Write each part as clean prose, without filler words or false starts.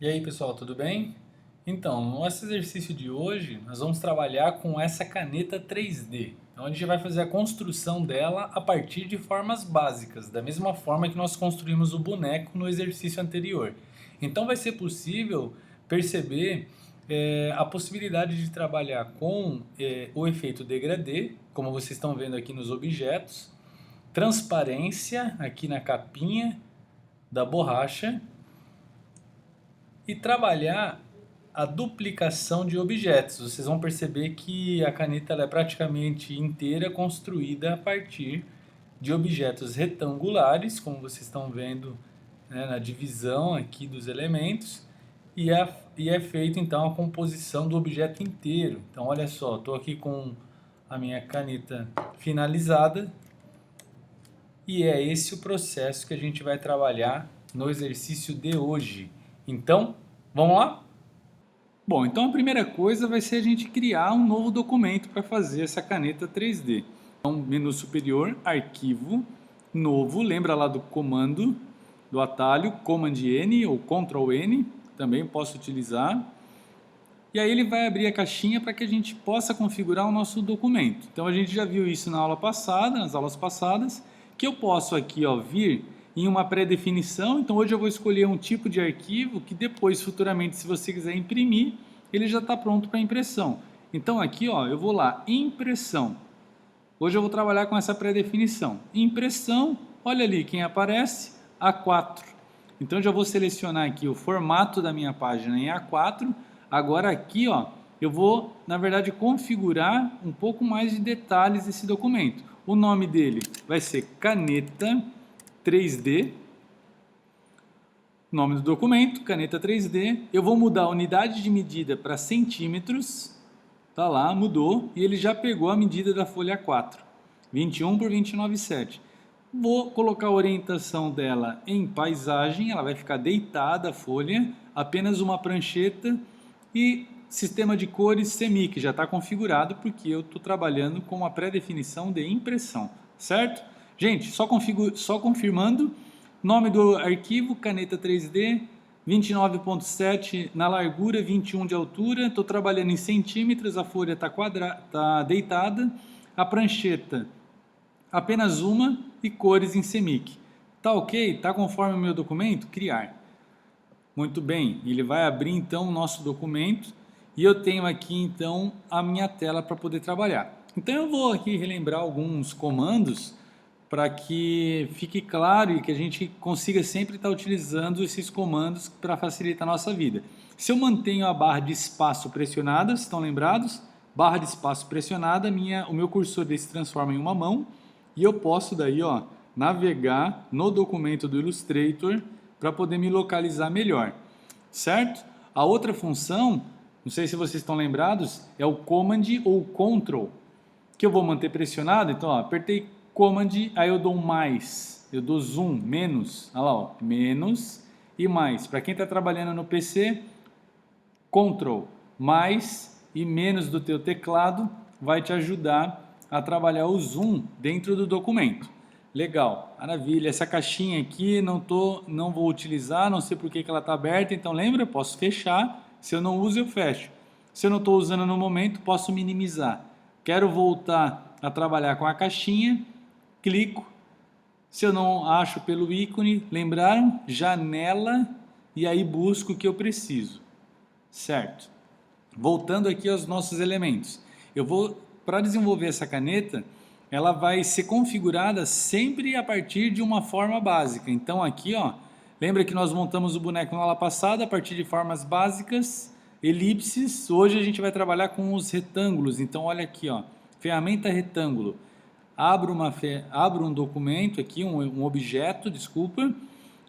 E aí, pessoal, tudo bem? Então, no nosso exercício de hoje, nós vamos trabalhar com essa caneta 3D. Então, a gente vai fazer a construção dela a partir de formas básicas, da mesma forma que nós construímos o boneco no exercício anterior. Então, vai ser possível perceber a possibilidade de trabalhar com o efeito degradê, como vocês estão vendo aqui nos objetos, transparência aqui na capinha da borracha e trabalhar a duplicação de objetos. Vocês vão perceber que a caneta ela é praticamente inteira construída a partir de objetos retangulares, como vocês estão vendo, né, na divisão aqui dos elementos, e é feito então a composição do objeto inteiro. Então olha só, estou aqui com a minha caneta finalizada e é esse o processo que a gente vai trabalhar no exercício de hoje. Então, vamos lá? Bom, então a primeira coisa vai ser a gente criar um novo documento para fazer essa caneta 3D. Então, menu superior, arquivo, novo, lembra lá do comando, do atalho, Command N ou Ctrl N, também posso utilizar. E aí ele vai abrir a caixinha para que a gente possa configurar o nosso documento. Então a gente já viu isso na aula passada, nas aulas passadas, que eu posso aqui vir em uma pré-definição. Então hoje eu vou escolher um tipo de arquivo que depois, futuramente, se você quiser imprimir, ele já está pronto para impressão. Então aqui eu vou lá, impressão. Hoje eu vou trabalhar com essa pré-definição. Impressão, olha ali quem aparece, A4. Então eu já vou selecionar aqui o formato da minha página em A4. Agora aqui, eu vou, na verdade, configurar um pouco mais de detalhes desse documento. O nome dele vai ser caneta 3D. Nome do documento, caneta 3D. Eu vou mudar a unidade de medida para centímetros. Tá lá, mudou. E ele já pegou a medida da folha 4. 21 por 29,7. Vou colocar a orientação dela em paisagem. Ela vai ficar deitada a folha. Apenas uma prancheta. E sistema de cores CMYK já está configurado porque eu estou trabalhando com uma pré-definição de impressão, certo? Gente, só confirmando, nome do arquivo, caneta 3D, 29,7 na largura, 21 de altura, estou trabalhando em centímetros, a folha está deitada, a prancheta apenas uma e cores em CMYK. Tá ok? Tá conforme o meu documento? Criar. Muito bem, ele vai abrir então o nosso documento e eu tenho aqui então a minha tela para poder trabalhar. Então eu vou aqui relembrar alguns comandos para que fique claro e que a gente consiga sempre estar utilizando esses comandos para facilitar a nossa vida. Se eu mantenho a barra de espaço pressionada, estão lembrados? Barra de espaço pressionada, o meu cursor se transforma em uma mão e eu posso daí navegar no documento do Illustrator para poder me localizar melhor, certo? A outra função, não sei se vocês estão lembrados, é o Command ou Ctrl, que eu vou manter pressionado. Então, apertei Command, aí eu dou um mais, eu dou zoom, menos, olha lá, menos e mais. Para quem está trabalhando no PC, Ctrl, mais e menos do teu teclado vai te ajudar a trabalhar o zoom dentro do documento. Legal, maravilha. Essa caixinha aqui não vou utilizar, não sei por que ela está aberta, então lembra, eu posso fechar. Se eu não uso, eu fecho. Se eu não estou usando no momento, posso minimizar. Quero voltar a trabalhar com a caixinha, clico. Se eu não acho pelo ícone, lembraram? Janela, e aí busco o que eu preciso. Certo. Voltando aqui aos nossos elementos. Para desenvolver essa caneta, ela vai ser configurada sempre a partir de uma forma básica. Então aqui, lembra que nós montamos o boneco na aula passada a partir de formas básicas, elipses. Hoje a gente vai trabalhar com os retângulos. Então olha aqui, ferramenta retângulo. Abro um documento aqui, um objeto, desculpa.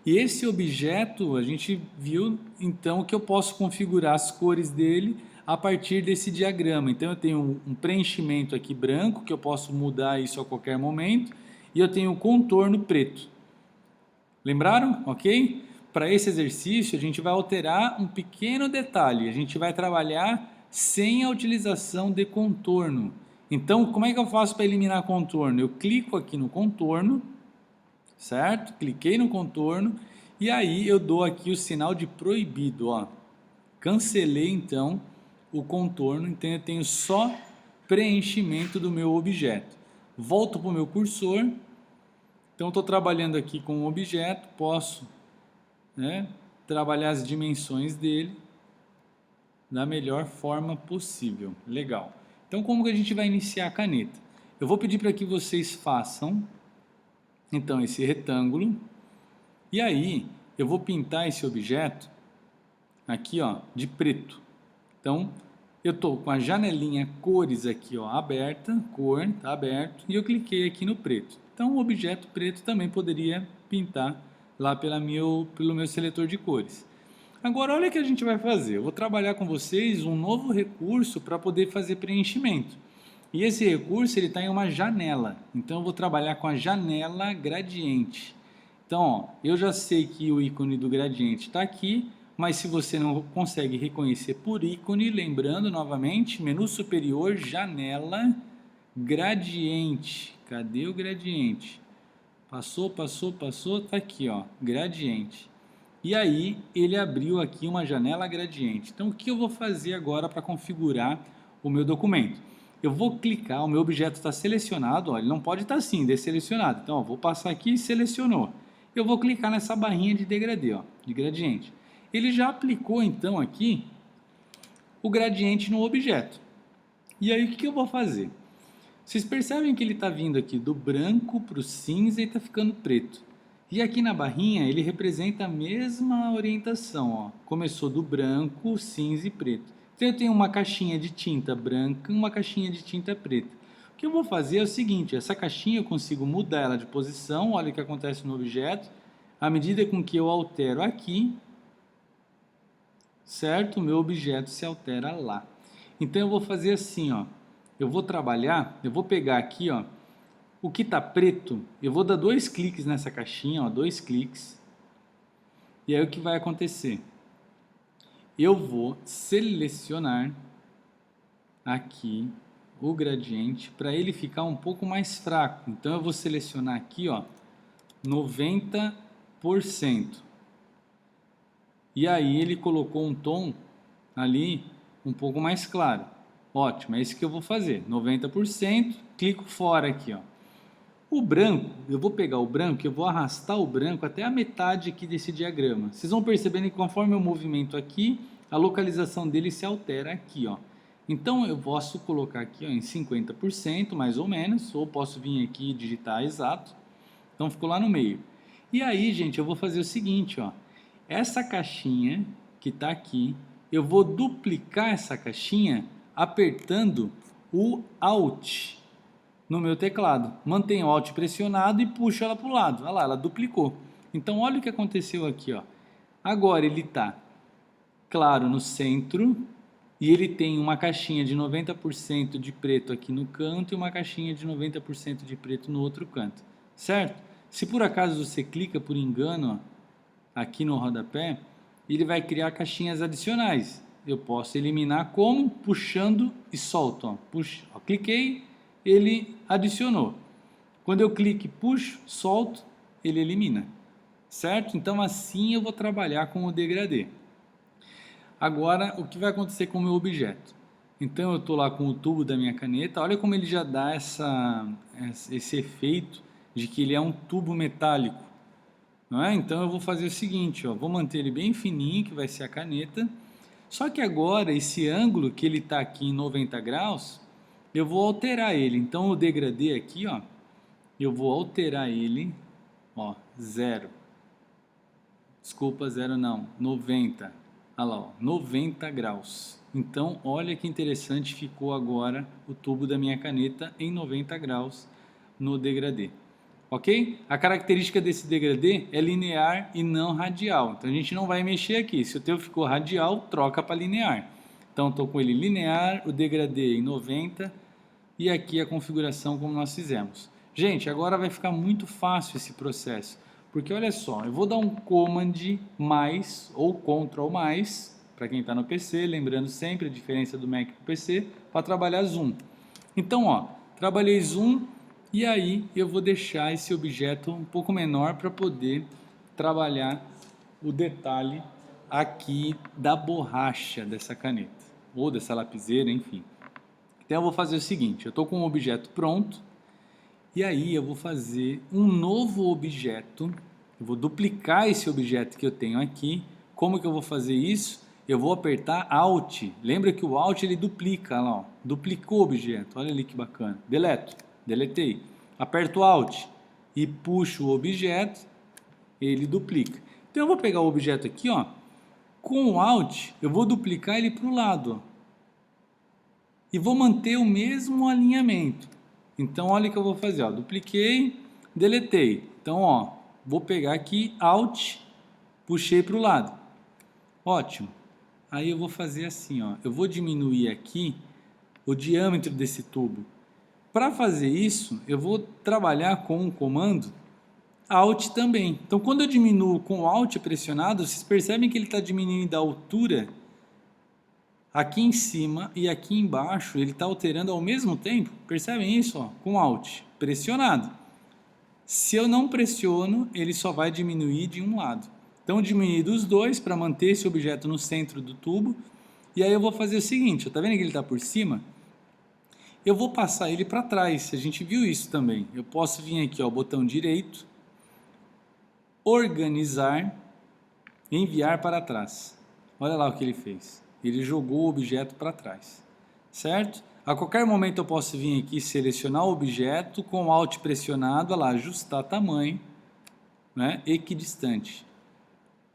E esse objeto, a gente viu então que eu posso configurar as cores dele a partir desse diagrama. Então eu tenho um preenchimento aqui branco, que eu posso mudar isso a qualquer momento, e eu tenho um contorno preto. Lembraram? Ok? Para esse exercício a gente vai alterar um pequeno detalhe, a gente vai trabalhar sem a utilização de contorno. Então como é que eu faço para eliminar contorno? Eu clico aqui no contorno, certo? Cliquei no contorno E aí eu dou aqui o sinal de proibido, ó. Cancelei então o contorno, então eu tenho só preenchimento do meu objeto. Volto para o meu cursor, então estou trabalhando aqui com o objeto, posso, né, trabalhar as dimensões dele da melhor forma possível. Legal. Então como que a gente vai iniciar a caneta? Eu vou pedir para que vocês façam então esse retângulo e aí eu vou pintar esse objeto aqui, ó, de preto. Então eu estou com a janelinha cores aqui, ó, aberta, cor, tá aberto, e eu cliquei aqui no preto. Então o objeto preto também poderia pintar lá pelo meu seletor de cores. Agora olha o que a gente vai fazer. Eu vou trabalhar com vocês um novo recurso para poder fazer preenchimento. E esse recurso ele está em uma janela. Então eu vou trabalhar com a janela gradiente. Então ó, eu já sei que o ícone do gradiente está aqui. Mas se você não consegue reconhecer por ícone, lembrando novamente, menu superior, janela, gradiente. Cadê o gradiente? Passou, tá aqui, ó, gradiente. E aí ele abriu aqui uma janela gradiente. Então o que eu vou fazer agora para configurar o meu documento? Eu vou clicar, o meu objeto está selecionado, ó, ele não pode estar assim, desselecionado. Então ó, vou passar aqui e selecionou. Eu vou clicar nessa barrinha de degradê, ó, de gradiente. Ele já aplicou então aqui o gradiente no objeto. E aí o que eu vou fazer? Vocês percebem que ele está vindo aqui do branco para o cinza e está ficando preto. E aqui na barrinha ele representa a mesma orientação, ó. Começou do branco, cinza e preto. Então eu tenho uma caixinha de tinta branca e uma caixinha de tinta preta. O que eu vou fazer é o seguinte, essa caixinha eu consigo mudar ela de posição, olha o que acontece no objeto. À medida com que eu altero aqui, certo? O meu objeto se altera lá. Então eu vou fazer assim, ó. Eu vou trabalhar, eu vou pegar aqui, ó, o que está preto, eu vou dar 2 cliques nessa caixinha, ó, 2 cliques. E aí o que vai acontecer? Eu vou selecionar aqui o gradiente para ele ficar um pouco mais fraco. Então eu vou selecionar aqui, ó, 90%. E aí ele colocou um tom ali um pouco mais claro. Ótimo, é isso que eu vou fazer. 90%, clico fora aqui, ó. O branco, eu vou pegar o branco, eu vou arrastar o branco até a metade aqui desse diagrama. Vocês vão percebendo que conforme eu movimento aqui, a localização dele se altera aqui, ó. Então eu posso colocar aqui, ó, em 50% mais ou menos, ou posso vir aqui e digitar exato. Então ficou lá no meio. E aí, gente, eu vou fazer o seguinte, ó. Essa caixinha que está aqui, eu vou duplicar essa caixinha apertando o Alt no meu teclado. Mantenho o Alt pressionado e puxo ela para o lado. Olha lá, ela duplicou. Então olha o que aconteceu aqui, ó. Agora ele está claro no centro e ele tem uma caixinha de 90% de preto aqui no canto e uma caixinha de 90% de preto no outro canto, certo? Se por acaso você clica por engano, ó, aqui no rodapé, ele vai criar caixinhas adicionais. Eu posso eliminar como? Puxando e solto. Ó. Puxa, ó, cliquei, ele adicionou. Quando eu clico e puxo, solto, ele elimina. Certo? Então assim eu vou trabalhar com o degradê. Agora, o que vai acontecer com o meu objeto? Então eu estou lá com o tubo da minha caneta, olha como ele já dá esse efeito de que ele é um tubo metálico. Não é? Então eu vou fazer o seguinte, ó, vou manter ele bem fininho, que vai ser a caneta. Só que agora esse ângulo que ele está aqui em 90 graus, eu vou alterar ele. Então o degradê aqui, ó, eu vou alterar ele, ó, 0. Desculpa, 0 não, 90. Olha lá, ó, 90 graus. Então olha que interessante ficou agora o tubo da minha caneta em 90 graus no degradê. Ok? A característica desse degradê é linear e não radial. Então a gente não vai mexer aqui. Se o teu ficou radial, troca para linear. Então estou com ele linear, o degradê em 90 e aqui a configuração como nós fizemos. Gente, agora vai ficar muito fácil esse processo. Porque olha só, eu vou dar um Command mais ou Ctrl mais, para quem está no PC, lembrando sempre a diferença do Mac para o PC, para trabalhar zoom. Então, ó, trabalhei zoom. E aí eu vou deixar esse objeto um pouco menor para poder trabalhar o detalhe aqui da borracha dessa caneta, ou dessa lapiseira, enfim. Então eu vou fazer o seguinte, eu estou com um objeto pronto, e aí eu vou fazer um novo objeto, eu vou duplicar esse objeto que eu tenho aqui. Como que eu vou fazer isso? Eu vou apertar Alt, lembra que o Alt ele duplica, lá, ó. Duplicou o objeto, olha ali que bacana, deleto, deletei, aperto Alt e puxo o objeto, ele duplica. Então eu vou pegar o objeto aqui, ó, com o Alt eu vou duplicar ele para o lado, ó, e vou manter o mesmo alinhamento. Então olha o que eu vou fazer, ó, dupliquei, deletei. Então ó, vou pegar aqui Alt, puxei para o lado, ótimo. Aí eu vou fazer assim, ó, eu vou diminuir aqui o diâmetro desse tubo. Para fazer isso, eu vou trabalhar com um comando Alt também. Então, quando eu diminuo com o Alt pressionado, vocês percebem que ele está diminuindo a altura aqui em cima e aqui embaixo, ele está alterando ao mesmo tempo. Percebem isso? Ó, com Alt pressionado. Se eu não pressiono, ele só vai diminuir de um lado. Então, diminuir dos dois para manter esse objeto no centro do tubo. E aí eu vou fazer o seguinte, tá vendo que ele está por cima? Eu vou passar ele para trás, a gente viu isso também. Eu posso vir aqui, ó, botão direito, organizar, enviar para trás. Olha lá o que ele fez. Ele jogou o objeto para trás, certo? A qualquer momento eu posso vir aqui selecionar o objeto com Alt pressionado, olha lá, ajustar tamanho, né? Equidistante.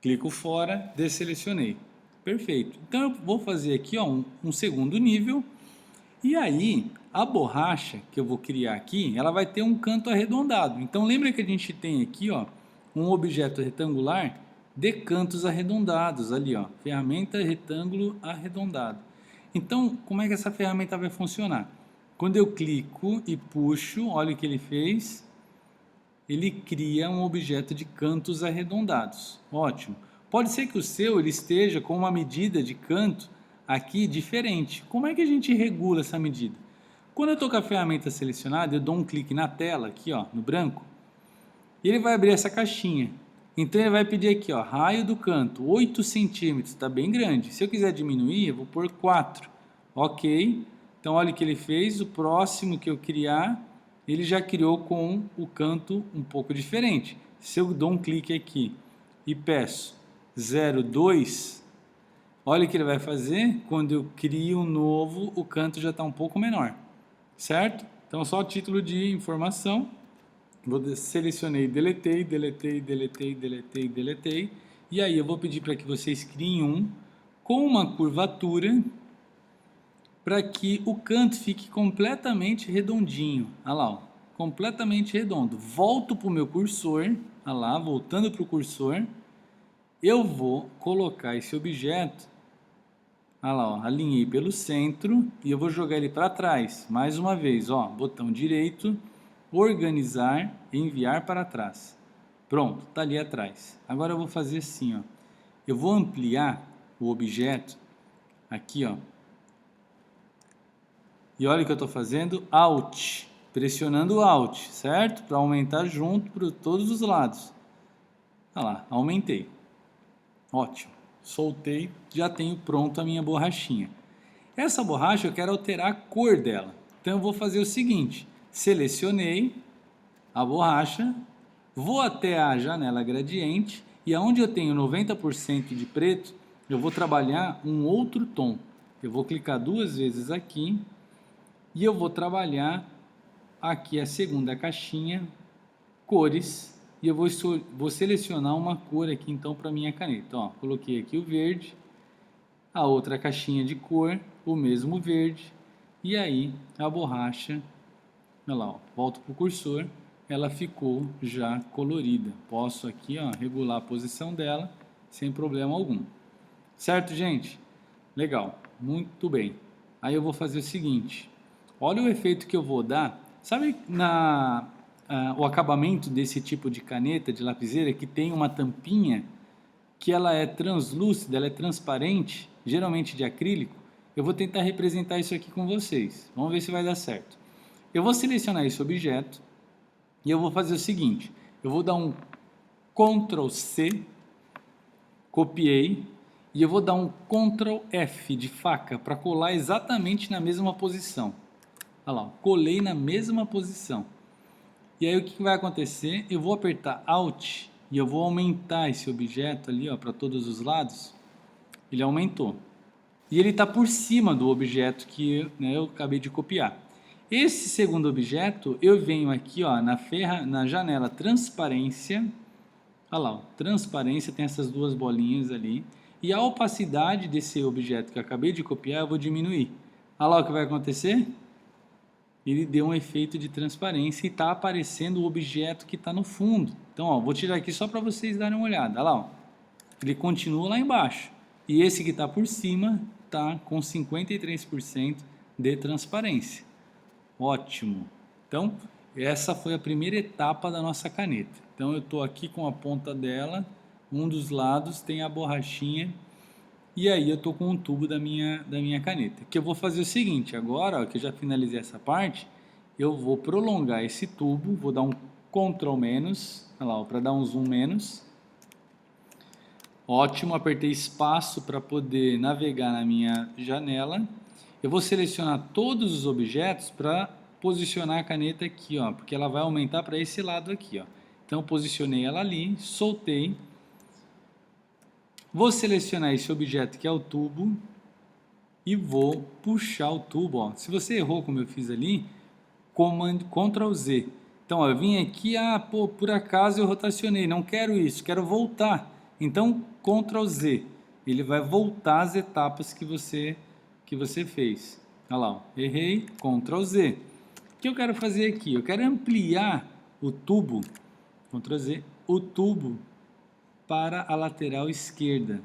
Clico fora, desselecionei. Perfeito. Então eu vou fazer aqui, ó, um segundo nível. E aí, a borracha que eu vou criar aqui, ela vai ter um canto arredondado. Então lembra que a gente tem aqui, ó, um objeto retangular de cantos arredondados, ali, ó, ferramenta retângulo arredondado. Então, como é que essa ferramenta vai funcionar? Quando eu clico e puxo, olha o que ele fez, ele cria um objeto de cantos arredondados. Ótimo. Pode ser que o seu ele esteja com uma medida de canto aqui diferente. Como é que a gente regula essa medida? Quando eu estou com a ferramenta selecionada, eu dou um clique na tela, aqui, ó, no branco, e ele vai abrir essa caixinha. Então ele vai pedir aqui, ó, raio do canto, 8 centímetros, está bem grande. Se eu quiser diminuir, eu vou pôr 4. Ok. Então olha o que ele fez, o próximo que eu criar, ele já criou com o canto um pouco diferente. Se eu dou um clique aqui e peço 0,2, olha o que ele vai fazer. Quando eu crio um novo, o canto já está um pouco menor, certo? Então só a título de informação, selecionei, deletei, deletei, deletei, deletei, deletei, e aí eu vou pedir para que vocês criem um com uma curvatura para que o canto fique completamente redondinho. Olha lá, ó, completamente redondo. Volto para o meu cursor, olha lá, voltando para o cursor, eu vou colocar esse objeto, olha lá, ó, alinhei pelo centro e eu vou jogar ele para trás. Mais uma vez, ó, botão direito, organizar, enviar para trás. Pronto, está ali atrás. Agora eu vou fazer assim, ó, eu vou ampliar o objeto aqui, ó. E olha o que eu estou fazendo, Alt, pressionando Alt, certo? Para aumentar junto para todos os lados. Olha lá, aumentei. Ótimo. Soltei, já tenho pronto a minha borrachinha. Essa borracha eu quero alterar a cor dela. Então eu vou fazer o seguinte, selecionei a borracha, vou até a janela gradiente e aonde eu tenho 90% de preto, eu vou trabalhar um outro tom. Eu vou clicar 2 vezes aqui e eu vou trabalhar aqui a segunda caixinha, cores, e eu vou selecionar uma cor aqui então para minha caneta. Ó, coloquei aqui o verde, a outra caixinha de cor, o mesmo verde, e aí a borracha, olha lá, ó, volto para o cursor, ela ficou já colorida. Posso aqui, ó, regular a posição dela sem problema algum. Certo, gente? Legal, muito bem. Aí eu vou fazer o seguinte, olha o efeito que eu vou dar. Sabe o acabamento desse tipo de caneta, de lapiseira, que tem uma tampinha que ela é translúcida, ela é transparente, geralmente de acrílico? Eu vou tentar representar isso aqui com vocês. Vamos ver se vai dar certo. Eu vou selecionar esse objeto e eu vou fazer o seguinte, eu vou dar um Ctrl+C copiei, e eu vou dar um Ctrl F de faca para colar exatamente na mesma posição. Olha lá, colei na mesma posição. E aí o que vai acontecer? Eu vou apertar Alt e eu vou aumentar esse objeto ali para todos os lados. Ele aumentou. E ele está por cima do objeto que eu acabei de copiar. Esse segundo objeto, eu venho aqui na janela transparência. Olha lá, transparência, tem essas duas bolinhas ali. E a opacidade desse objeto que eu acabei de copiar, eu vou diminuir. Olha lá o que vai acontecer. Ele deu um efeito de transparência e está aparecendo o objeto que está no fundo. Então, vou tirar aqui só para vocês darem uma olhada. Olha lá, ele continua lá embaixo. E esse que está por cima está com 53% de transparência. Ótimo. Então, essa foi a primeira etapa da nossa caneta. Então, eu estou aqui com a ponta dela, um dos lados tem a borrachinha, e aí eu estou com um tubo da minha caneta. Que eu vou fazer o seguinte, agora que eu já finalizei essa parte, eu vou prolongar esse tubo, vou dar um Ctrl menos, olha lá, para dar um zoom menos. Ótimo, apertei espaço para poder navegar na minha janela. Eu vou selecionar todos os objetos para posicionar a caneta aqui, porque ela vai aumentar para esse lado aqui. Então, posicionei ela ali, soltei. Vou selecionar esse objeto que é o tubo e vou puxar o tubo. Se você errou como eu fiz ali, Ctrl Z. Então, eu vim aqui, por acaso eu rotacionei, não quero isso, quero voltar. Então, Ctrl Z. Ele vai voltar as etapas que você fez. Olha lá, errei, Ctrl Z. O que eu quero fazer aqui? Eu quero ampliar o tubo, Ctrl Z, o tubo para a lateral esquerda.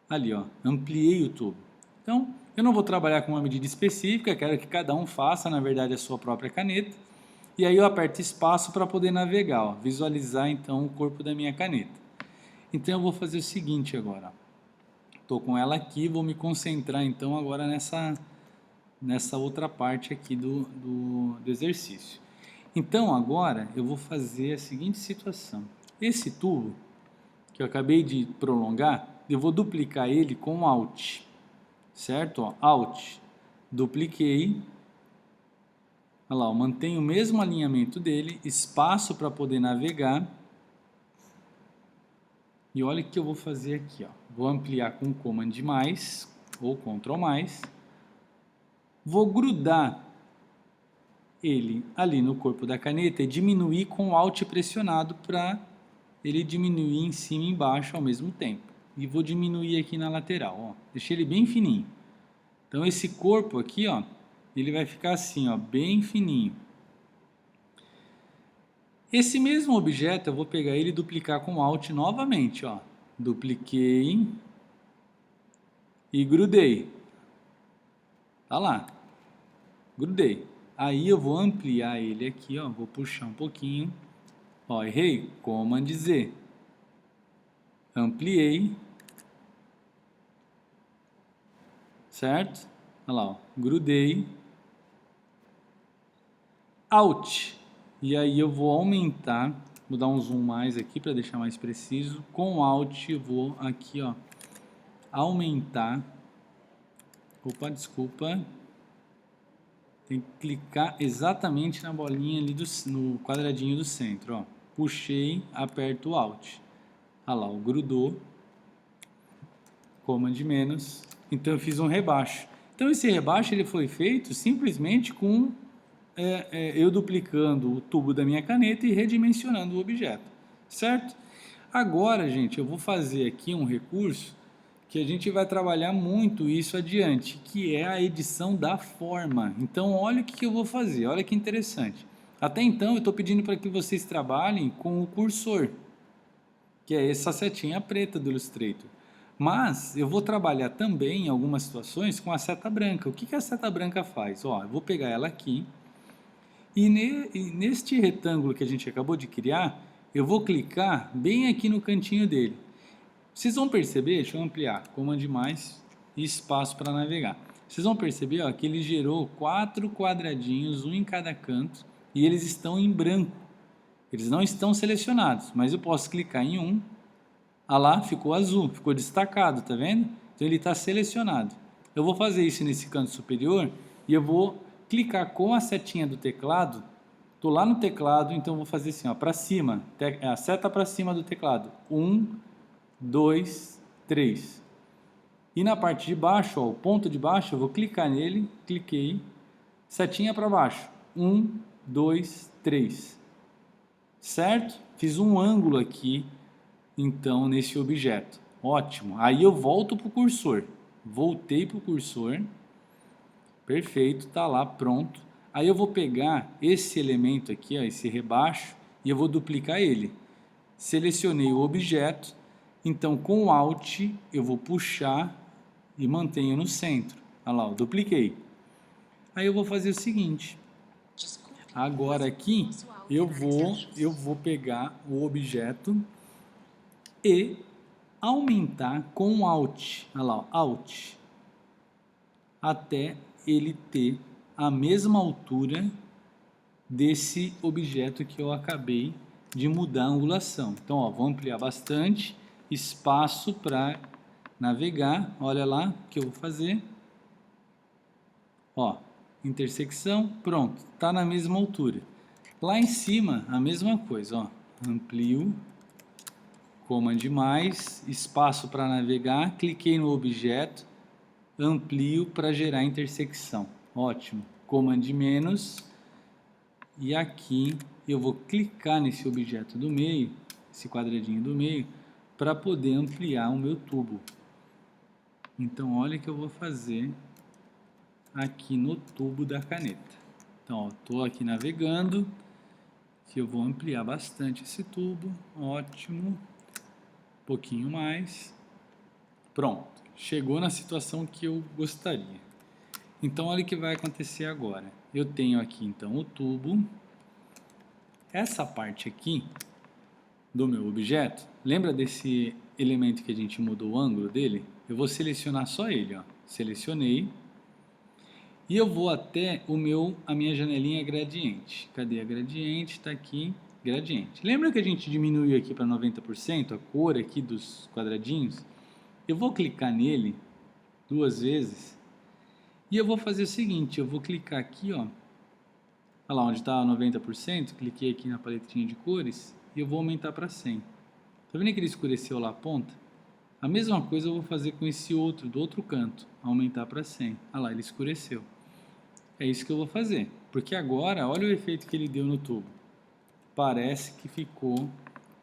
Ali, ampliei o tubo. Então, eu não vou trabalhar com uma medida específica, quero que cada um faça, na verdade, a sua própria caneta. E aí eu aperto espaço para poder navegar, visualizar então o corpo da minha caneta. Então eu vou fazer o seguinte agora. Estou com ela aqui, vou me concentrar então agora nessa outra parte aqui do exercício. Então agora eu vou fazer a seguinte situação. Esse tubo que eu acabei de prolongar, eu vou duplicar ele com Alt, certo? Alt, dupliquei. Olha lá, eu mantenho o mesmo alinhamento dele, espaço para poder navegar. E olha o que eu vou fazer aqui, Vou ampliar com Command mais ou Ctrl mais. Vou grudar ele ali no corpo da caneta e diminuir com Alt pressionado para ele diminuir em cima e embaixo ao mesmo tempo. E vou diminuir aqui na lateral, Deixei ele bem fininho. Então esse corpo aqui, ele vai ficar assim, bem fininho. Esse mesmo objeto eu vou pegar ele e duplicar com Alt novamente, Dupliquei e grudei. Tá lá. Grudei. Aí eu vou ampliar ele aqui, vou puxar um pouquinho. Errei, Command Z. Ampliei. Certo? Olha lá, grudei. Alt. E aí eu vou aumentar, vou dar um zoom mais aqui para deixar mais preciso. Com Alt eu vou aqui, aumentar. Opa, desculpa. Tem que clicar exatamente na bolinha ali no quadradinho do centro, Puxei, aperto Alt. Olha lá, grudou. Command menos. Então eu fiz um rebaixo. Então esse rebaixo ele foi feito simplesmente com eu duplicando o tubo da minha caneta e redimensionando o objeto, certo? Agora, gente, eu vou fazer aqui um recurso que a gente vai trabalhar muito isso adiante, que é a edição da forma. Então, olha o que eu vou fazer, olha que interessante. Até então, eu estou pedindo para que vocês trabalhem com o cursor, que é essa setinha preta do Illustrator. Mas eu vou trabalhar também, em algumas situações, com a seta branca. O que a seta branca faz? Eu vou pegar ela aqui, e neste retângulo que a gente acabou de criar, eu vou clicar bem aqui no cantinho dele. Vocês vão perceber, deixa eu ampliar, Command mais e espaço para navegar. Vocês vão perceber que ele gerou 4 quadradinhos, um em cada canto, e eles estão em branco. Eles não estão selecionados, mas eu posso clicar em um, Ah lá, ficou azul, ficou destacado, tá vendo? Então ele está selecionado. Eu vou fazer isso nesse canto superior e eu vou clicar com a setinha do teclado. Estou lá no teclado, então eu vou fazer assim, ó, para cima, a seta para cima do teclado. 1, 2, 3. E na parte de baixo, ó, o ponto de baixo, eu vou clicar nele, cliquei, setinha para baixo. 1, 2, 3. Certo? Fiz um ângulo aqui, então, nesse objeto. Ótimo. Aí eu volto para o cursor. Voltei para o cursor. Perfeito, tá lá, pronto. Aí eu vou pegar esse elemento aqui, ó, esse rebaixo, e eu vou duplicar ele. Selecionei o objeto, então com o Alt eu vou puxar e mantenho no centro. Olha lá, eu dupliquei. Aí eu vou fazer o seguinte. Agora aqui eu vou pegar o objeto e aumentar com o Alt. Olha lá, Alt. Até ele ter a mesma altura desse objeto que eu acabei de mudar a angulação. Então, ó, vou ampliar bastante, espaço para navegar. Olha lá o que eu vou fazer. Ó, intersecção, pronto, está na mesma altura. Lá em cima, a mesma coisa, ó, amplio, Command mais, espaço para navegar, cliquei no objeto, amplio para gerar intersecção. Ótimo. Command menos. E aqui eu vou clicar nesse objeto do meio, esse quadradinho do meio, para poder ampliar o meu tubo. Então, olha o que eu vou fazer aqui no tubo da caneta. Então, estou aqui navegando, que eu vou ampliar bastante esse tubo. Ótimo. Um pouquinho mais. Pronto. Chegou na situação que eu gostaria. Então, olha o que vai acontecer agora. Eu tenho aqui, então, o tubo. Essa parte aqui do meu objeto, lembra desse elemento que a gente mudou o ângulo dele? Eu vou selecionar só ele, ó. Selecionei. E eu vou até a minha janelinha gradiente. Cadê a gradiente? Está aqui, gradiente. Lembra que a gente diminuiu aqui para 90% a cor aqui dos quadradinhos? Eu vou clicar nele 2 vezes. E eu vou fazer o seguinte, eu vou clicar aqui, ó. Olha lá onde está 90%, cliquei aqui na paletinha de cores e eu vou aumentar para 100. Tá vendo que ele escureceu lá a ponta? A mesma coisa eu vou fazer com esse outro, do outro canto, aumentar para 100. Olha lá, ele escureceu. É isso que eu vou fazer, porque agora, olha o efeito que ele deu no tubo. Parece que ficou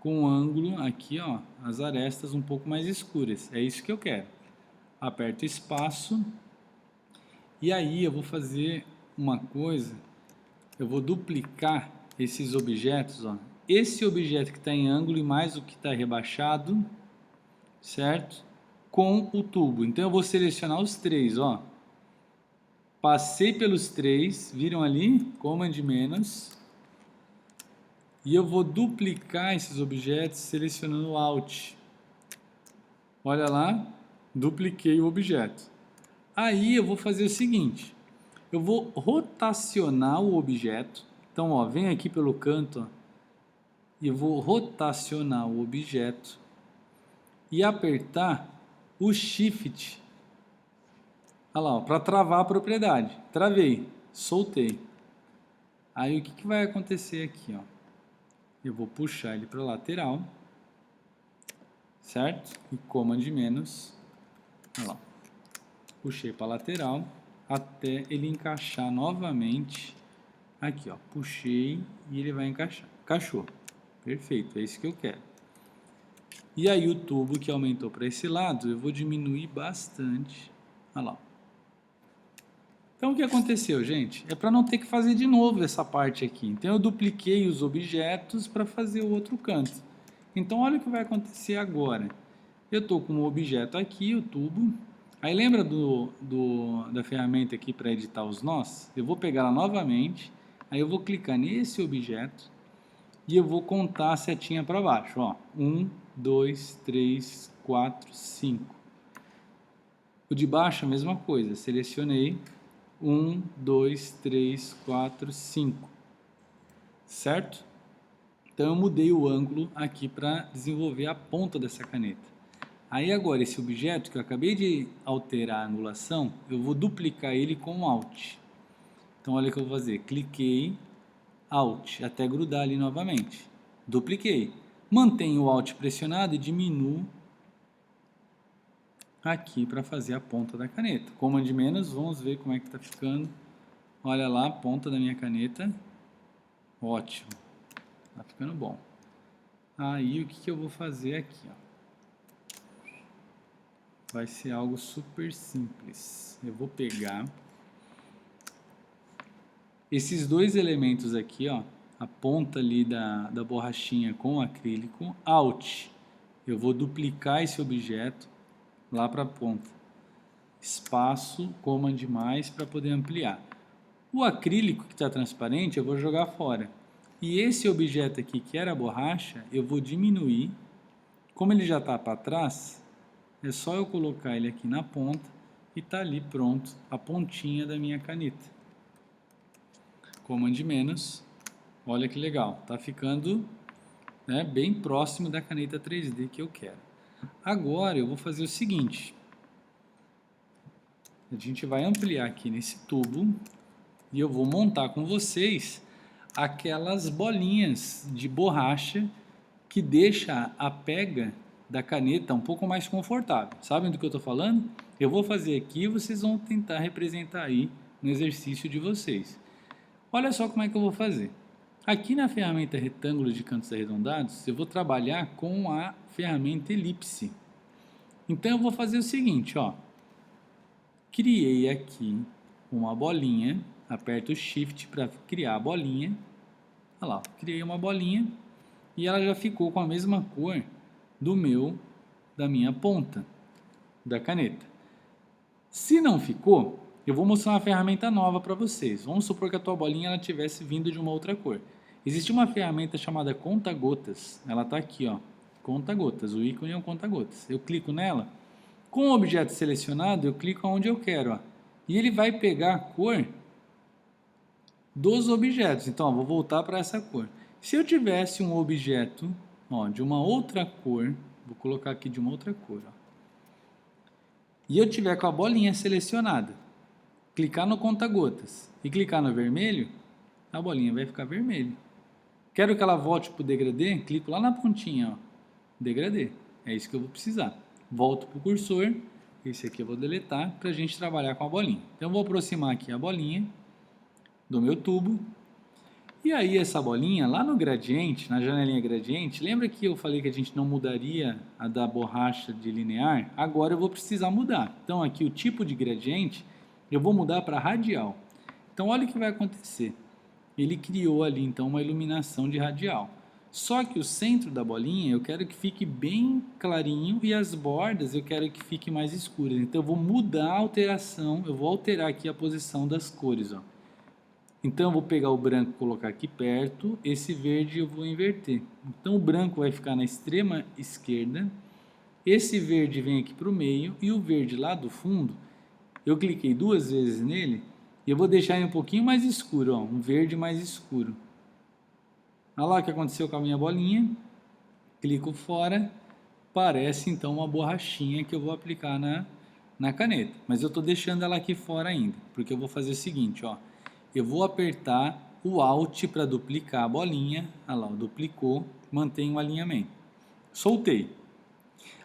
com o ângulo aqui, ó, as arestas um pouco mais escuras. É isso que eu quero. Aperto espaço e aí eu vou fazer uma coisa. Eu vou duplicar esses objetos, ó. Esse objeto que está em ângulo e mais o que está rebaixado, certo? Com o tubo. Então eu vou selecionar os três, ó. Passei pelos três, viram ali? Command menos. E eu vou duplicar esses objetos selecionando Alt. Olha lá, dupliquei o objeto. Aí eu vou fazer o seguinte. Eu vou rotacionar o objeto. Então, ó, vem aqui pelo canto, ó, e vou rotacionar o objeto e apertar o Shift. Olha lá, para travar a propriedade. Travei, soltei. Aí o que vai acontecer aqui, ó? Eu vou puxar ele para a lateral, certo? E Command menos. Olha lá. Puxei para a lateral até ele encaixar novamente. Aqui, ó, puxei e ele vai encaixar. Encaixou. Perfeito, é isso que eu quero. E aí o tubo que aumentou para esse lado, eu vou diminuir bastante. Olha lá. Então o que aconteceu, gente? É para não ter que fazer de novo essa parte aqui. Então eu dupliquei os objetos para fazer o outro canto. Então olha o que vai acontecer agora. Eu estou com um objeto aqui, o tubo. Aí lembra da ferramenta aqui para editar os nós? Eu vou pegar ela novamente. Aí eu vou clicar nesse objeto e eu vou contar a setinha para baixo. Ó. 1, 2, 3, 4, 5. O de baixo a mesma coisa. Selecionei. 1, 2, 3, 4, 5. Certo? Então eu mudei o ângulo aqui para desenvolver a ponta dessa caneta. Aí agora esse objeto que eu acabei de alterar a angulação, eu vou duplicar ele com Alt. Então olha o que eu vou fazer, cliquei, Alt, até grudar ali novamente. Dupliquei. Mantenho o Alt pressionado e diminuo aqui para fazer a ponta da caneta. Command menos, vamos ver como é que está ficando. Olha lá a ponta da minha caneta. Ótimo. Tá ficando bom. Aí o que eu vou fazer aqui, ó? Vai ser algo super simples. Eu vou pegar esses dois elementos aqui, ó, a ponta ali da borrachinha com o acrílico, Alt. Eu vou duplicar esse objeto lá para a ponta. Espaço, Command mais para poder ampliar. O acrílico que está transparente eu vou jogar fora. E esse objeto aqui que era a borracha, eu vou diminuir. Como ele já está para trás, é só eu colocar ele aqui na ponta e tá ali pronto a pontinha da minha caneta. Command menos, olha que legal, tá ficando, né, bem próximo da caneta 3D que eu quero. Agora eu vou fazer o seguinte, a gente vai ampliar aqui nesse tubo e eu vou montar com vocês aquelas bolinhas de borracha que deixa a pega da caneta um pouco mais confortável. Sabem do que eu estou falando? Eu vou fazer aqui e vocês vão tentar representar aí no exercício de vocês. Olha só como é que eu vou fazer. Aqui na ferramenta retângulo de cantos arredondados, eu vou trabalhar com a ferramenta elipse. Então eu vou fazer o seguinte, ó. Criei aqui uma bolinha, aperto o Shift para criar a bolinha. Olha lá, criei uma bolinha e ela já ficou com a mesma cor da minha ponta da caneta. Se não ficou, eu vou mostrar uma ferramenta nova para vocês. Vamos supor que a tua bolinha ela tivesse vindo de uma outra cor. Existe uma ferramenta chamada conta-gotas. Ela está aqui, ó, conta-gotas. O ícone é um conta-gotas. Eu clico nela. Com o objeto selecionado, eu clico onde eu quero, ó, e ele vai pegar a cor dos objetos. Então, ó, vou voltar para essa cor. Se eu tivesse um objeto, ó, de uma outra cor, vou colocar aqui de uma outra cor, ó, e eu tiver com a bolinha selecionada, clicar no conta-gotas e clicar no vermelho, a bolinha vai ficar vermelha. Quero que ela volte para o degradê, clico lá na pontinha, ó, degradê. É isso que eu vou precisar. Volto para o cursor, esse aqui eu vou deletar para a gente trabalhar com a bolinha. Então eu vou aproximar aqui a bolinha do meu tubo. E aí essa bolinha, lá no gradiente, na janelinha gradiente, lembra que eu falei que a gente não mudaria a da borracha de linear? Agora eu vou precisar mudar. Então aqui o tipo de gradiente, eu vou mudar para radial. Então olha o que vai acontecer. Ele criou ali então uma iluminação de radial. Só que o centro da bolinha eu quero que fique bem clarinho e as bordas eu quero que fiquem mais escuras. Então eu vou mudar a alteração, eu vou alterar aqui a posição das cores, ó. Então eu vou pegar o branco e colocar aqui perto, esse verde eu vou inverter. Então o branco vai ficar na extrema esquerda, esse verde vem aqui para o meio e o verde lá do fundo, eu cliquei 2 vezes nele e eu vou deixar ele um pouquinho mais escuro, ó, um verde mais escuro. Olha lá o que aconteceu com a minha bolinha, clico fora, parece então uma borrachinha que eu vou aplicar na caneta. Mas eu estou deixando ela aqui fora ainda, porque eu vou fazer o seguinte, ó. Eu vou apertar o Alt para duplicar a bolinha, olha lá, duplicou, mantém o alinhamento. Soltei.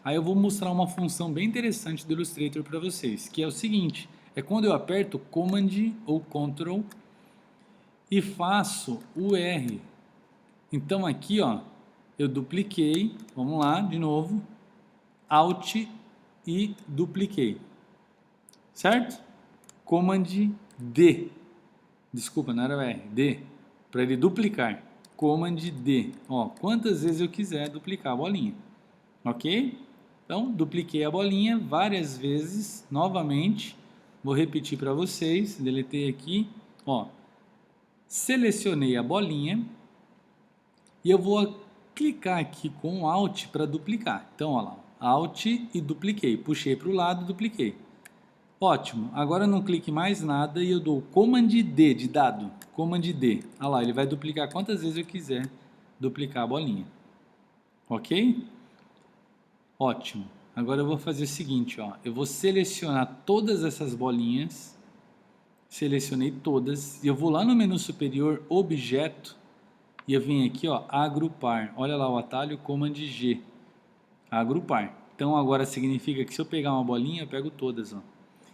Aí eu vou mostrar uma função bem interessante do Illustrator para vocês, que é o seguinte, é quando eu aperto Command ou Ctrl e faço o R. Então aqui, ó, eu dupliquei, vamos lá, de novo, Alt e dupliquei, certo? Command D. Desculpa, não era o R, D, para ele duplicar. Command D, ó, quantas vezes eu quiser duplicar a bolinha, ok? Então, dupliquei a bolinha várias vezes, novamente, vou repetir para vocês, deletei aqui, ó, selecionei a bolinha e eu vou clicar aqui com Alt para duplicar. Então, ó lá, Alt e dupliquei, puxei para o lado, dupliquei. Ótimo, agora eu não clique mais nada e eu dou Command D de dado, Command D. Olha lá, ele vai duplicar quantas vezes eu quiser duplicar a bolinha. Ok? Ótimo. Agora eu vou fazer o seguinte, ó. Eu vou selecionar todas essas bolinhas. Selecionei todas. E eu vou lá no menu superior, Objeto. E eu vim aqui, ó, Agrupar. Olha lá o atalho, Command G. Agrupar. Então agora significa que se eu pegar uma bolinha, eu pego todas, ó.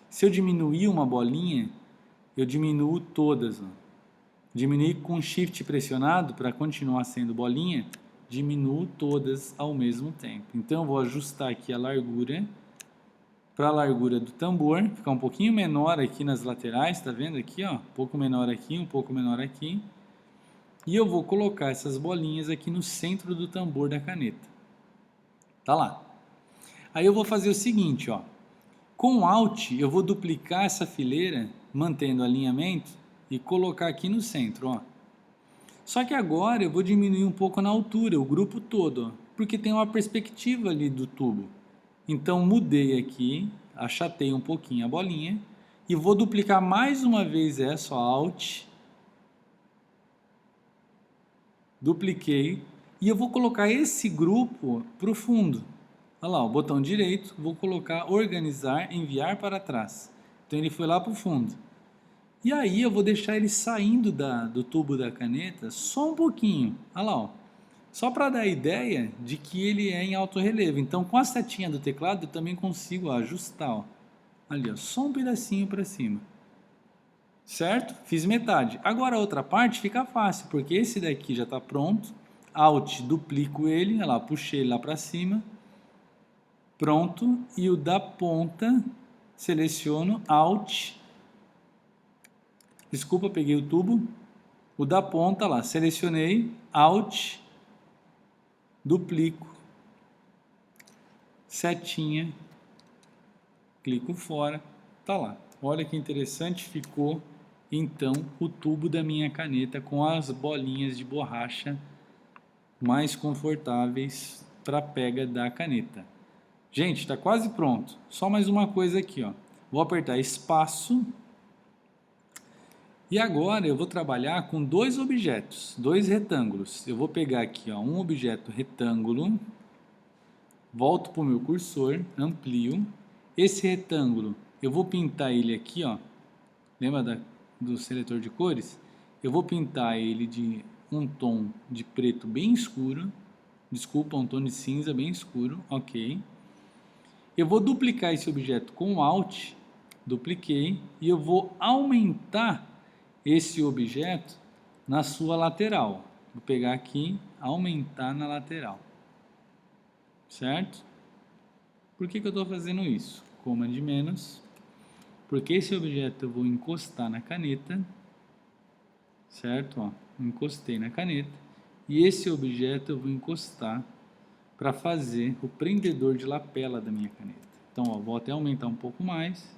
Se eu diminuir uma bolinha, eu diminuo todas, ó. Diminuir com Shift pressionado para continuar sendo bolinha, diminuo todas ao mesmo tempo. Então eu vou ajustar aqui a largura para a largura do tambor, ficar um pouquinho menor aqui nas laterais, tá vendo aqui, ó? Um pouco menor aqui, um pouco menor aqui. E eu vou colocar essas bolinhas aqui no centro do tambor da caneta. Tá lá. Aí eu vou fazer o seguinte, ó. Com Alt, eu vou duplicar essa fileira, mantendo o alinhamento, e colocar aqui no centro, ó. Só que agora eu vou diminuir um pouco na altura, o grupo todo, ó, porque tem uma perspectiva ali do tubo. Então mudei aqui, achatei um pouquinho a bolinha, e vou duplicar mais uma vez essa, ó, Alt. Dupliquei, e eu vou colocar esse grupo para o fundo. Olha lá, o botão direito, vou colocar organizar, enviar para trás. Então ele foi lá para o fundo. E aí eu vou deixar ele saindo do tubo da caneta só um pouquinho. Olha lá, ó. Só para dar a ideia de que ele é em alto relevo. Então com a setinha do teclado eu também consigo ajustar. Ó. Ali, ó, só um pedacinho para cima. Certo? Fiz metade. Agora a outra parte fica fácil, porque esse daqui já está pronto. Alt, duplico ele, olha lá, puxei ele lá para cima. Pronto. E o da ponta, seleciono Alt. Desculpa, peguei o tubo. O da ponta lá, selecionei, Alt, duplico, setinha, clico fora, tá lá. Olha que interessante ficou, então, o tubo da minha caneta com as bolinhas de borracha mais confortáveis para a pega da caneta. Gente, está quase pronto. Só mais uma coisa aqui, ó. Vou apertar espaço. E agora eu vou trabalhar com dois objetos, dois retângulos. Eu vou pegar aqui, ó, um objeto retângulo, volto para o meu cursor, amplio. Esse retângulo, eu vou pintar ele aqui, ó. Lembra do seletor de cores? Eu vou pintar ele de um tom de preto bem escuro. Desculpa, um tom de cinza bem escuro, ok. Eu vou duplicar esse objeto com Alt, dupliquei, e eu vou aumentar esse objeto na sua lateral. Vou pegar aqui, aumentar na lateral. Certo? Por que eu estou fazendo isso? Command menos. Porque esse objeto eu vou encostar na caneta. Certo? Ó, encostei na caneta. E esse objeto eu vou encostar para fazer o prendedor de lapela da minha caneta. Então, ó, vou até aumentar um pouco mais.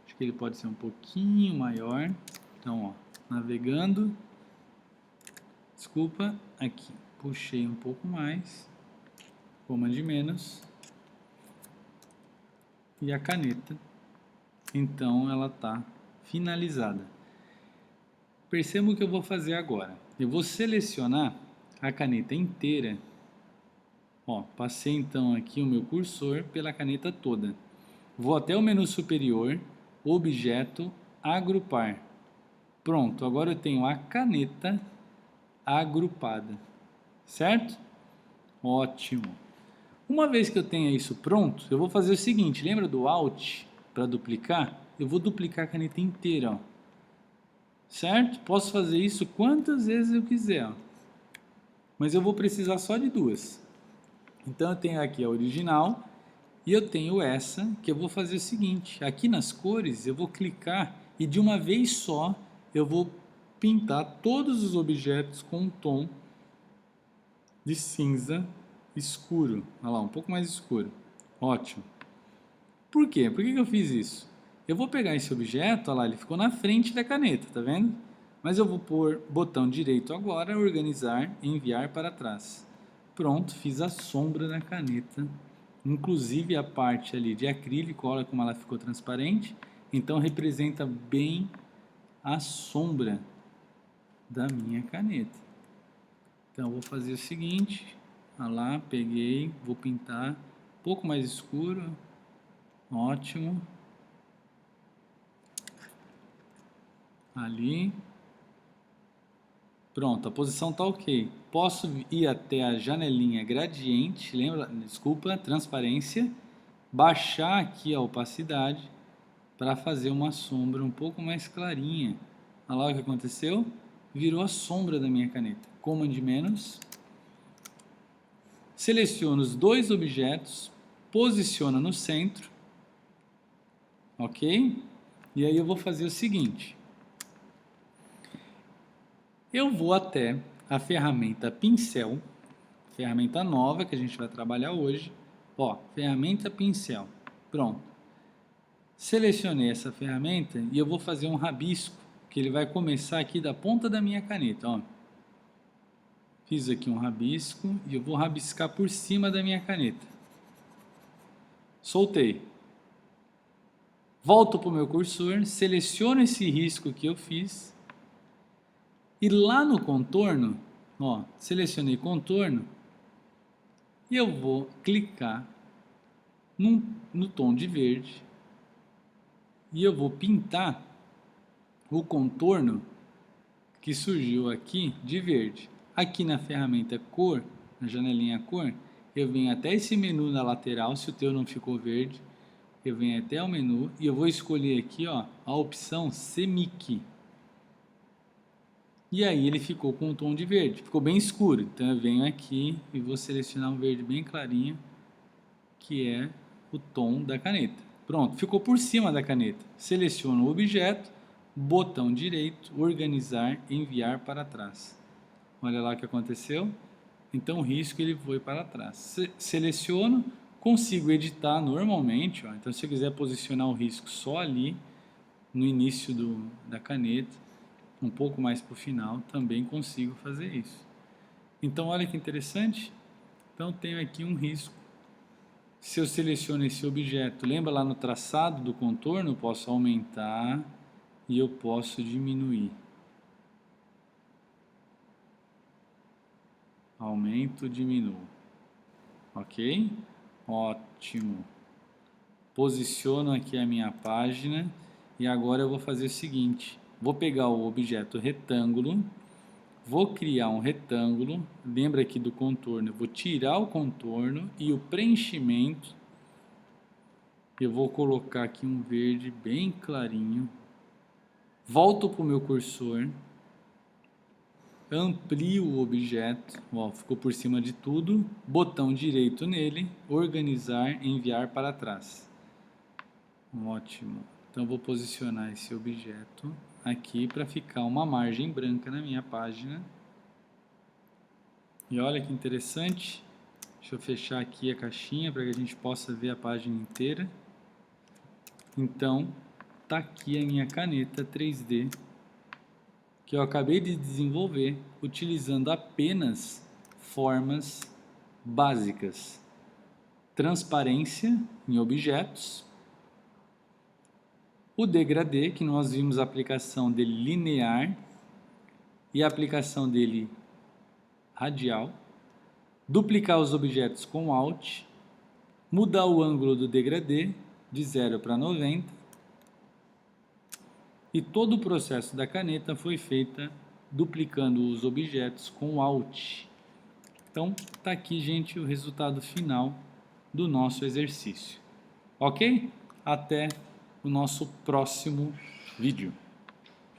Acho que ele pode ser um pouquinho maior. Então, ó, navegando. Desculpa, aqui. Puxei um pouco mais. Command menos. E a caneta, então, ela está finalizada. Perceba o que eu vou fazer agora. Eu vou selecionar a caneta inteira. Ó, passei então aqui o meu cursor pela caneta toda. Vou até o menu superior, objeto, agrupar. Pronto, agora eu tenho a caneta agrupada. Certo? Ótimo. Uma vez que eu tenha isso pronto, eu vou fazer o seguinte, lembra do Alt para duplicar? Eu vou duplicar a caneta inteira, ó. Certo? Posso fazer isso quantas vezes eu quiser, ó. Mas eu vou precisar só de duas. Então eu tenho aqui a original e eu tenho essa, que eu vou fazer o seguinte, aqui nas cores eu vou clicar e de uma vez só eu vou pintar todos os objetos com um tom de cinza escuro. Olha lá, um pouco mais escuro. Ótimo. Por quê? Por que eu fiz isso? Eu vou pegar esse objeto, olha lá, ele ficou na frente da caneta, tá vendo? Mas eu vou pôr botão direito agora, organizar, enviar para trás. Pronto, fiz a sombra da caneta. Inclusive a parte ali de acrílico, olha como ela ficou transparente. Então representa bem a sombra da minha caneta. Então, eu vou fazer o seguinte, olha lá, peguei, vou pintar um pouco mais escuro, ótimo, ali, pronto, a posição está ok. Posso ir até a janelinha gradiente, lembra, desculpa, transparência, baixar aqui a opacidade para fazer uma sombra um pouco mais clarinha. Olha lá o que aconteceu, virou a sombra da minha caneta. Command menos, seleciono os dois objetos, posiciono no centro, ok? E aí eu vou fazer o seguinte, eu vou até a ferramenta pincel, ferramenta nova que a gente vai trabalhar hoje, ó, ferramenta pincel, pronto. Selecionei essa ferramenta e eu vou fazer um rabisco, que ele vai começar aqui da ponta da minha caneta, ó. Fiz aqui um rabisco e eu vou rabiscar por cima da minha caneta. Soltei. Volto para o meu cursor, seleciono esse risco que eu fiz. E lá no contorno, ó, selecionei contorno. E eu vou clicar no tom de verde. E eu vou pintar o contorno que surgiu aqui de verde. Aqui na ferramenta cor, na janelinha cor, eu venho até esse menu na lateral, se o teu não ficou verde, eu venho até o menu e eu vou escolher aqui, ó, a opção Semic. E aí ele ficou com um tom de verde, ficou bem escuro. Então eu venho aqui e vou selecionar um verde bem clarinho, que é o tom da caneta. Pronto, ficou por cima da caneta. Seleciono o objeto, botão direito, organizar, enviar para trás. Olha lá o que aconteceu. Então o risco ele foi para trás. Seleciono, consigo editar normalmente. Ó. Então se eu quiser posicionar o risco só ali, no início da caneta, um pouco mais para o final, também consigo fazer isso. Então olha que interessante. Então tenho aqui um risco. Se eu seleciono esse objeto, lembra lá no traçado do contorno, eu posso aumentar e eu posso diminuir. Aumento, diminuo. Ok? Ótimo. Posiciono aqui a minha página e agora eu vou fazer o seguinte. Vou pegar o objeto retângulo, vou criar um retângulo, lembra aqui do contorno, eu vou tirar o contorno e o preenchimento, eu vou colocar aqui um verde bem clarinho, volto para o meu cursor, amplio o objeto, ó, ficou por cima de tudo, botão direito nele, organizar, enviar para trás. Ótimo. Então eu vou posicionar esse objeto aqui para ficar uma margem branca na minha página. E olha que interessante. Deixa eu fechar aqui a caixinha para que a gente possa ver a página inteira. Então, tá aqui a minha caneta 3D que eu acabei de desenvolver utilizando apenas formas básicas. Transparência em objetos. O degradê, que nós vimos a aplicação dele linear e a aplicação dele radial. Duplicar os objetos com Alt. Mudar o ângulo do degradê de 0 para 90. E todo o processo da caneta foi feito duplicando os objetos com Alt. Então, está aqui, gente, o resultado final do nosso exercício. Ok? Até o nosso próximo vídeo.